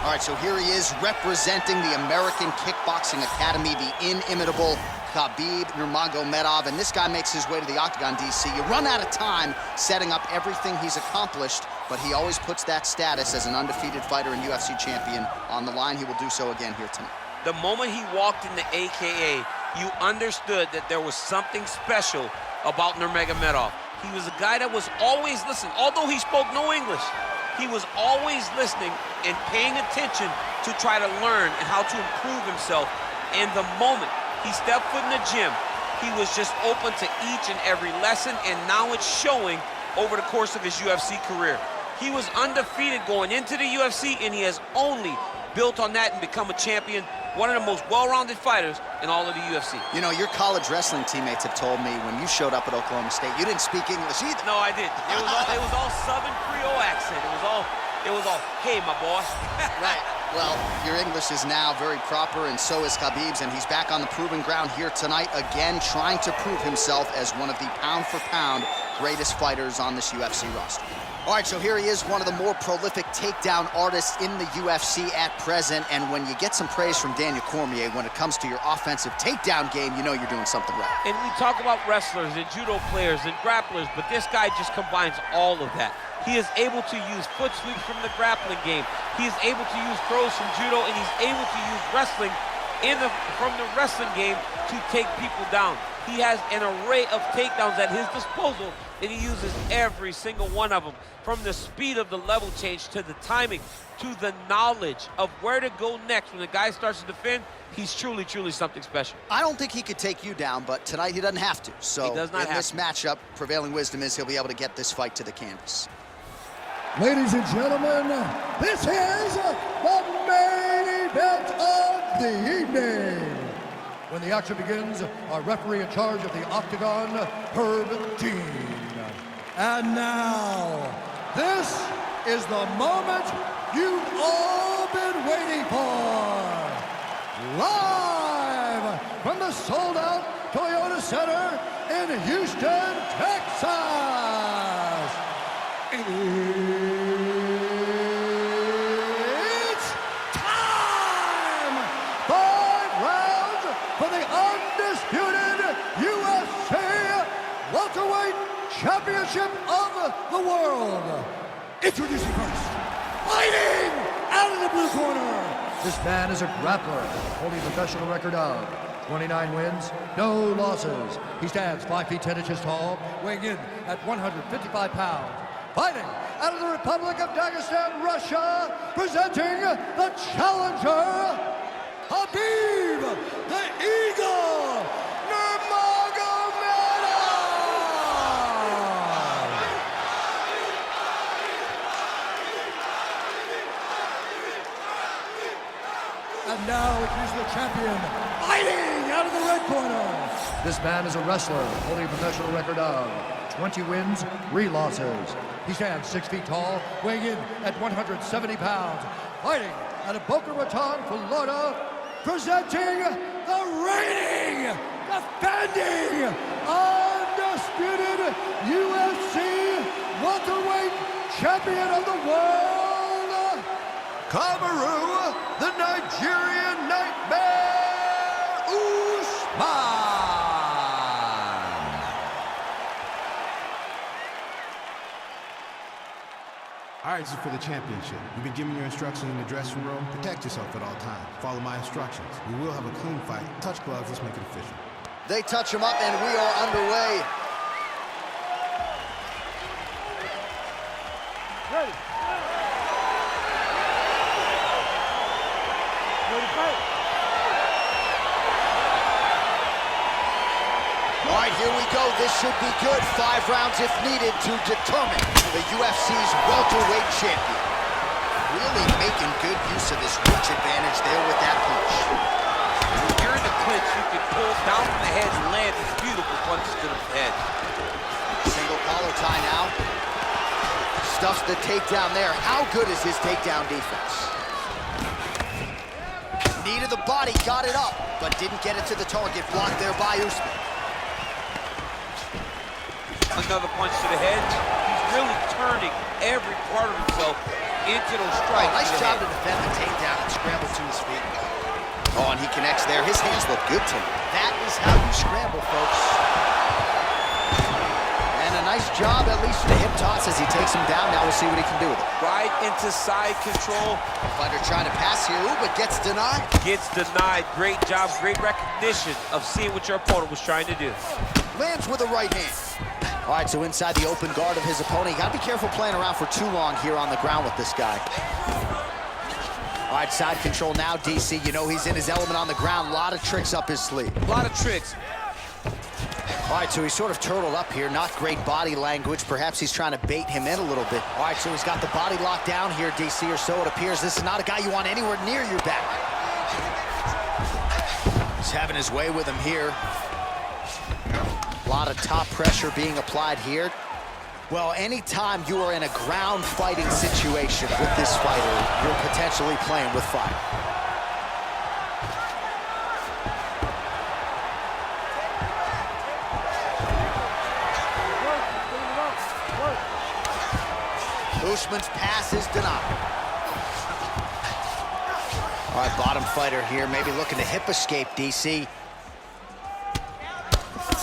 All right, so here he is representing the American Kickboxing Academy, the inimitable Khabib Nurmagomedov, and this guy makes his way to the octagon, DC. You run out of time setting up everything he's accomplished, but he always puts that status as an undefeated fighter and UFC champion on the line. He will do so again here tonight. The moment he walked in the AKA, you understood that there was something special about Nurmagomedov. He was a guy that was always listening. Although he spoke no English, he was always listening and paying attention to try to learn and how to improve himself. And the moment he stepped foot in the gym, he was just open to each and every lesson, and now it's showing over the course of his UFC career. He was undefeated going into the UFC, and he has only built on that and become a champion, one of the most well-rounded fighters in all of the UFC. You know, your college wrestling teammates have told me when you showed up at Oklahoma State, you didn't speak English either. No, I didn't. It was all Southern Creole accent. It was all, hey, my boy. Right. Well, your English is now very proper, and so is Khabib's, and he's back on the proving ground here tonight, again trying to prove himself as one of the pound-for-pound greatest fighters on this UFC roster. All right, so here he is, one of the more prolific takedown artists in the UFC at present, and when you get some praise from Daniel Cormier when it comes to your offensive takedown game, you know you're doing something right. And we talk about wrestlers and judo players and grapplers, but this guy just combines all of that. He is able to use foot sweeps from the grappling game. He is able to use throws from judo, and he's able to use wrestling from the wrestling game to take people down. He has an array of takedowns at his disposal, and he uses every single one of them. From the speed of the level change, to the timing, to the knowledge of where to go next. When the guy starts to defend, he's truly, truly something special. I don't think he could take you down, but tonight he doesn't have to. So he does not in this matchup, prevailing wisdom is he'll be able to get this fight to the canvas. Ladies and gentlemen, this is the main event of the evening. When the action begins, our referee in charge of the octagon, Herb Dean. And now, this is the moment you've all been waiting for. Live from the sold-out Toyota Center in Houston, Texas. It's time! 5 rounds for the undisputed UFC welterweight championship of the world. Introducing first, fighting out of the blue corner. This man is a grappler, holding a professional record of 29 wins, no losses. He stands 5 feet 10 inches tall, weighing in at 155 pounds. Fighting out of the Republic of Dagestan, Russia, presenting the challenger, Khabib the Eagle Nurmagomedov. And now here's the champion, fighting out of the red corner. This man is a wrestler, holding a professional record of 20 wins, 3 losses. He stands 6 feet tall, weighing in at 170 pounds. Fighting out of Boca Raton, Florida, presenting the reigning, defending, undisputed UFC welterweight champion of the world, Kamaru, the Nigerian Nightmare Usman. All right, this is for the championship. You've been given your instructions in the dressing room. Protect yourself at all times. Follow my instructions. We will have a clean fight. Touch gloves. Let's make it official. They touch him up, and we are underway. Ready. Ready to fight. All right, here we go. This should be good. 5 rounds if needed to determine the UFC's welterweight champion. Really making good use of his reach advantage there with that punch. When you're in the clinch, you can pull down from the head and land these beautiful punches to the head. Single collar tie now. Stuffs the takedown there. How good is his takedown defense? Knee to the body, got it up, but didn't get it to the target. Blocked there by Usman. Another punch to the head. He's really turning every part of himself into those strikes. Nice job to defend the takedown and scramble to his feet. Oh, and he connects there. His hands look good to him. That is how you scramble, folks. And a nice job, at least, for the hip toss as he takes him down. Now we'll see what he can do with it. Right into side control. Fighter trying to pass here, but gets denied. Gets denied. Great job, great recognition of seeing what your opponent was trying to do. Lands with a right hand. All right, so inside the open guard of his opponent. You gotta be careful playing around for too long here on the ground with this guy. All right, side control now, DC. You know he's in his element on the ground. A lot of tricks up his sleeve. A lot of tricks. All right, so he's sort of turtled up here. Not great body language. Perhaps he's trying to bait him in a little bit. All right, so he's got the body locked down here, DC, or so it appears. This is not a guy you want anywhere near your back. He's having his way with him here. A lot of top pressure being applied here. Well, anytime you are in a ground fighting situation with this fighter, you're potentially playing with fire. Usman's pass is denied. All right, bottom fighter here, maybe looking to hip escape, DC.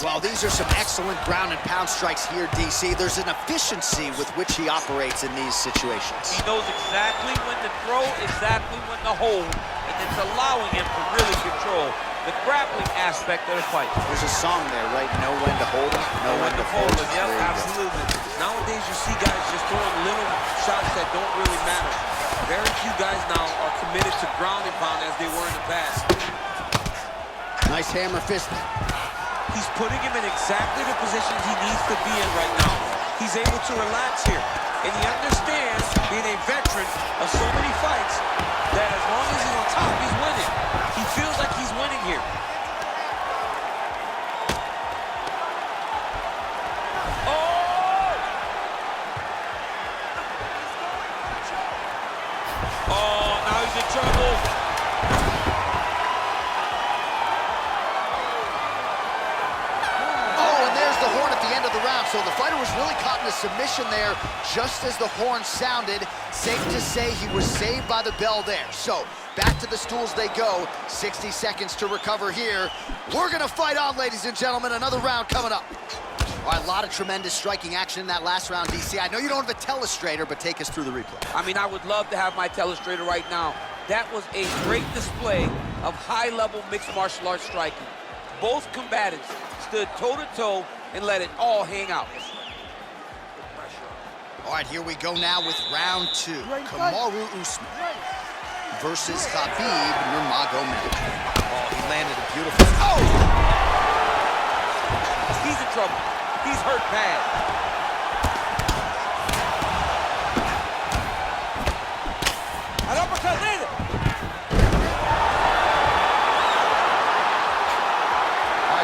Well, these are some excellent ground and pound strikes here, DC. There's an efficiency with which he operates in these situations. He knows exactly when to throw, exactly when to hold, and it's allowing him to really control the grappling aspect of the fight. There's a song there, right? Know when to hold him, know when to fold him. Yep, absolutely. Nowadays, you see guys just throwing little shots that don't really matter. Very few guys now are committed to ground and pound as they were in the past. Nice hammer fist. He's putting him in exactly the position he needs to be in right now. He's able to relax here. And he understands, being a veteran of so many fights, that as long as he's on top, he's winning. He feels like he's winning here. Oh, now he's in trouble. So the fighter was really caught in a submission there just as the horn sounded. Safe to say he was saved by the bell there. So back to the stools they go. 60 seconds to recover here. We're gonna fight on, ladies and gentlemen. Another round coming up. All right, a lot of tremendous striking action in that last round, DC. I know you don't have a telestrator, but take us through the replay. I mean, I would love to have my telestrator right now. That was a great display of high-level mixed martial arts striking. Both combatants stood toe-to-toe and let it all hang out. All right, here we go now with round two. Kamaru Usman versus Khabib Nurmagomedov. Oh, he landed a beautiful... Oh! He's in trouble. He's hurt bad. An uppercut later.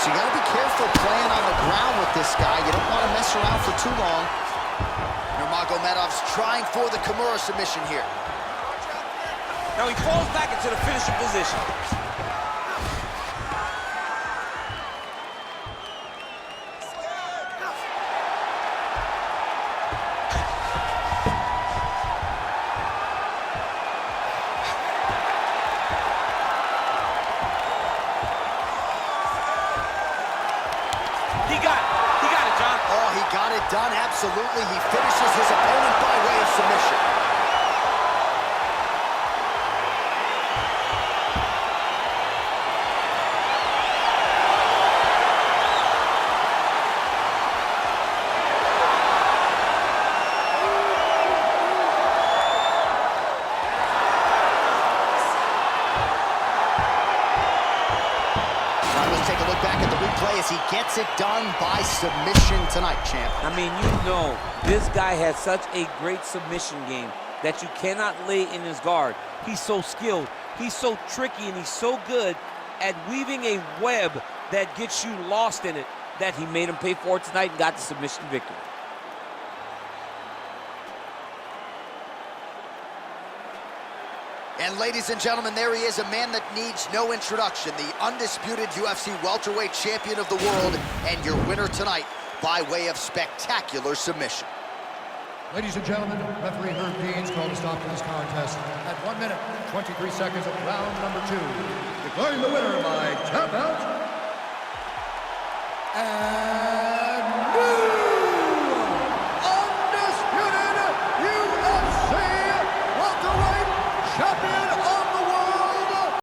So you gotta be careful playing on the ground with this guy. You don't want to mess around for too long. Nurmagomedov's trying for the Kamaru submission here. Now he falls back into the finishing position. He got it, John. Oh, he got it done, absolutely. He finishes his opponent by way of submission. As he gets it done by submission tonight, champ. I mean, you know, this guy has such a great submission game that you cannot lay in his guard. He's so skilled, he's so tricky, and he's so good at weaving a web that gets you lost in it that he made him pay for it tonight and got the submission victory. And ladies and gentlemen, there he is, a man that needs no introduction, the undisputed UFC welterweight champion of the world, and your winner tonight by way of spectacular submission. Ladies and gentlemen, referee Herb Dean's called a stop to this contest at 1 minute, 23 seconds of round number 2. Declaring the winner by tap out,